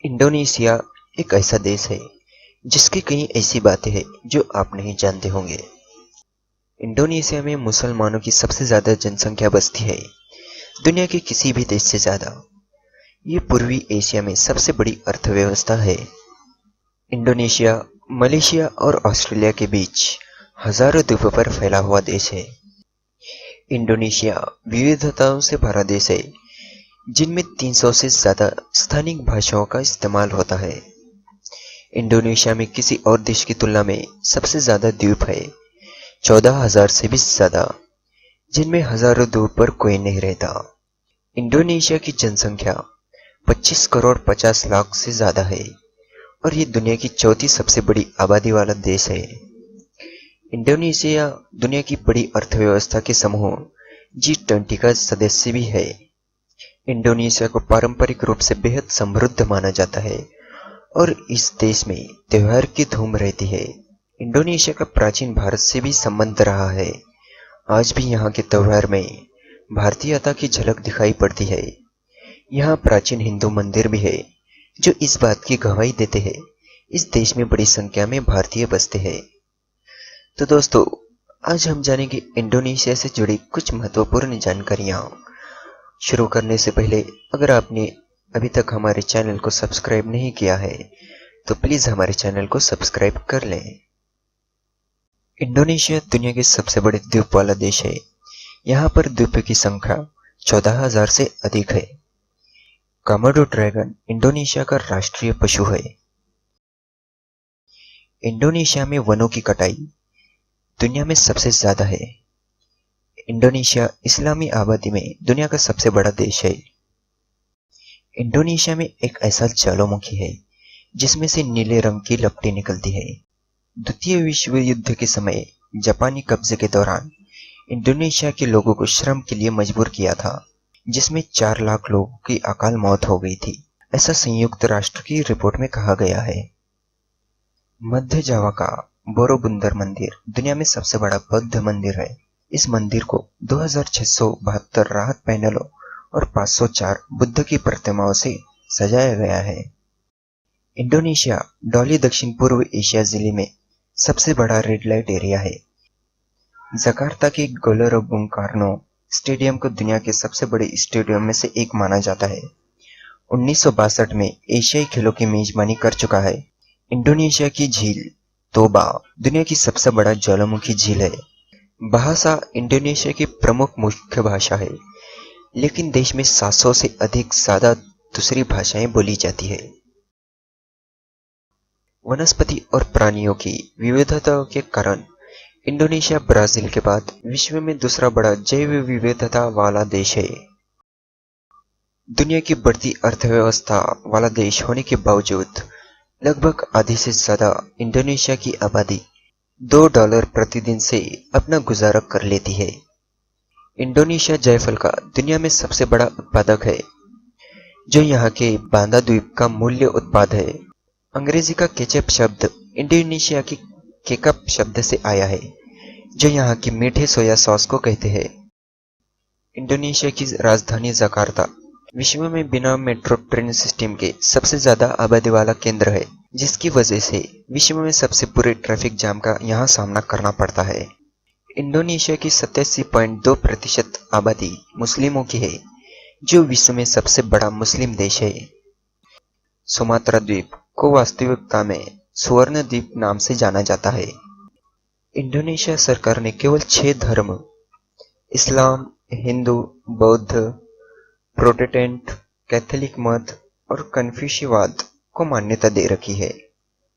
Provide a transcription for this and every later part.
Indonesia एक ऐसा देश है जिसकी कई ऐसी बातें हैं जो आप नहीं जानते होंगे। इंडोनेशिया में मुसलमानों की सबसे ज्यादा जनसंख्या बसती है, दुनिया के किसी भी देश से ज्यादा। ये पूर्वी एशिया में सबसे बड़ी अर्थव्यवस्था है। इंडोनेशिया मलेशिया और ऑस्ट्रेलिया के बीच हजारों द्वीपों पर फैला हुआ देश है। इंडोनेशिया विविधताओं से भरा देश है, जिनमें 300 से ज्यादा स्थानिक भाषाओं का इस्तेमाल होता है। इंडोनेशिया में किसी और देश की तुलना में सबसे ज्यादा द्वीप है, 14,000 से भी ज्यादा, जिनमें हजारों द्वीप पर कोई नहीं रहता। इंडोनेशिया की जनसंख्या 25 करोड़ 50 लाख से ज्यादा है और ये दुनिया की चौथी सबसे बड़ी आबादी वाला देश है। इंडोनेशिया दुनिया की बड़ी अर्थव्यवस्था के समूह G20 का सदस्य भी है। इंडोनेशिया को पारंपरिक रूप से बेहद समृद्ध माना जाता है और इस देश में त्योहार की धूम रहती है। इंडोनेशिया का प्राचीन भारत से भी संबंध रहा है। आज भी यहाँ के त्योहार में भारतीयता की झलक दिखाई पड़ती है। यहाँ प्राचीन हिंदू मंदिर भी है जो इस बात की गवाही देते हैं इस देश में बड़ी संख्या में भारतीय बसते हैं। तो दोस्तों, आज हम जानेंगे इंडोनेशिया से जुड़ी कुछ महत्वपूर्ण जानकारियाँ। शुरू करने से पहले अगर आपने अभी तक हमारे चैनल को सब्सक्राइब नहीं किया है तो प्लीज हमारे चैनल को सब्सक्राइब कर लें। इंडोनेशिया दुनिया के सबसे बड़े द्वीप वाला देश है। यहाँ पर द्वीपों की संख्या 14,000 से अधिक है। कोमोडो ड्रैगन इंडोनेशिया का राष्ट्रीय पशु है। इंडोनेशिया में वनों की कटाई दुनिया में सबसे ज्यादा है। इंडोनेशिया इस्लामी आबादी में दुनिया का सबसे बड़ा देश है। इंडोनेशिया में एक ऐसा ज्वालामुखी है जिसमें से नीले रंग की लपटें निकलती है। द्वितीय विश्व युद्ध के समय जापानी कब्जे के दौरान इंडोनेशिया के लोगों को श्रम के लिए मजबूर किया था, जिसमें 4 लाख लोगों की अकाल मौत हो गई थी, ऐसा संयुक्त राष्ट्र की रिपोर्ट में कहा गया है। मध्य जावा का बोरोबुंदर मंदिर दुनिया में सबसे बड़ा बौद्ध मंदिर है। इस मंदिर को 2672 राहत पैनलों और 504 बुद्ध की प्रतिमाओं से सजाया गया है। इंडोनेशिया डोली दक्षिण पूर्व एशिया जिले में सबसे बड़ा रेड लाइट एरिया है। जकार्ता के गेलोरा बुंग कार्नो स्टेडियम को दुनिया के सबसे बड़े स्टेडियम में से एक माना जाता है। 1962 में एशियाई खेलों की मेजबानी कर चुका है। इंडोनेशिया की झील तोबा दुनिया की सबसे बड़ा ज्वालामुखी झील है। भाषा इंडोनेशिया की प्रमुख मुख्य भाषा है, लेकिन देश में 700 से अधिक ज्यादा दूसरी भाषाएं बोली जाती है। वनस्पति और प्राणियों की विविधता के कारण इंडोनेशिया ब्राजील के बाद विश्व में दूसरा बड़ा जैव विविधता वाला देश है। दुनिया की बढ़ती अर्थव्यवस्था वाला देश होने के बावजूद लगभग आधी से ज्यादा इंडोनेशिया की आबादी $2 प्रतिदिन से अपना गुजारा कर लेती है। इंडोनेशिया जायफल का दुनिया में सबसे बड़ा उत्पादक है, जो यहाँ के बांदा द्वीप का मूल्य उत्पाद है। अंग्रेजी का केचप शब्द इंडोनेशिया की केकप शब्द से आया है, जो यहाँ की मीठे सोया सॉस को कहते हैं। इंडोनेशिया की राजधानी जकार्ता विश्व में बिना मेट्रो ट्रेन सिस्टम के सबसे ज्यादा आबादी वाला केंद्र है, जिसकी वजह से विश्व में सबसे बुरे ट्रैफिक जाम का यहाँ सामना करना पड़ता है। इंडोनेशिया की 87.2% आबादी मुस्लिमों की है, जो विश्व में सबसे बड़ा मुस्लिम देश है। सुमात्रा द्वीप को वास्तविकता में स्वर्ण द्वीप नाम से जाना जाता है। इंडोनेशिया सरकार ने केवल 6 धर्म इस्लाम, हिंदू, बौद्ध, प्रोटेस्टेंट, कैथोलिक मत और कन्फ्यूशियवाद को मान्यता दे रखी है।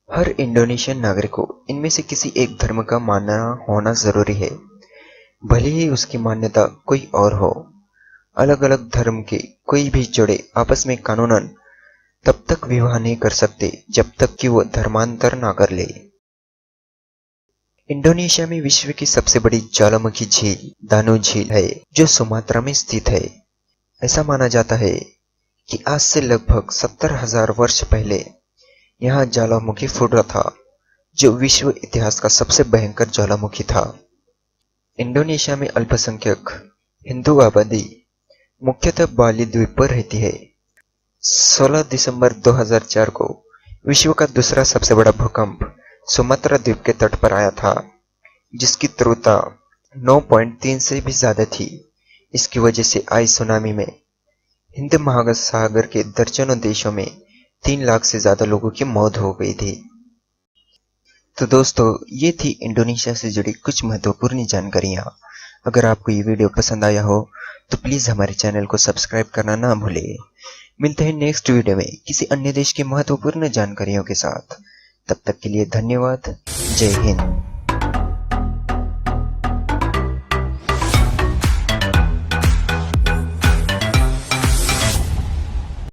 हर इंडोनेशियन नागरिक को इनमें से किसी एक धर्म का मानना होना जरूरी है, भले ही उसकी मान्यता कोई और हो। अलग अलग धर्म के कोई भी जोड़े आपस में कानूनन तब तक विवाह नहीं कर सकते जब तक कि वो धर्मांतर ना कर ले। इंडोनेशिया में विश्व की सबसे बड़ी ज्वालामुखी झील दानु झील है, जो सुमात्रा में स्थित है। ऐसा माना जाता है कि आज से लगभग 70,000 वर्ष पहले यहाँ ज्वालामुखी फूटा था, जो विश्व इतिहास का सबसे भयंकर ज्वालामुखी था। इंडोनेशिया में अल्पसंख्यक हिंदू आबादी मुख्यतः बाली द्वीप पर रहती है। 16 दिसंबर 2004 को विश्व का दूसरा सबसे बड़ा भूकंप सुमात्रा द्वीप के तट पर आया था, जिसकी तीव्रता 9.3 से भी ज्यादा थी। इसकी वजह से आई सुनामी में हिंद महासागर के दर्जनों देशों में 3 लाख से ज्यादा लोगों की मौत हो गई थी। तो दोस्तों, ये थी इंडोनेशिया से जुड़ी कुछ महत्वपूर्ण जानकारियां। अगर आपको ये वीडियो पसंद आया हो तो प्लीज हमारे चैनल को सब्सक्राइब करना ना भूलें। मिलते हैं नेक्स्ट वीडियो में किसी अन्य देश की महत्वपूर्ण जानकारियों के साथ। तब तक के लिए धन्यवाद। जय हिंद।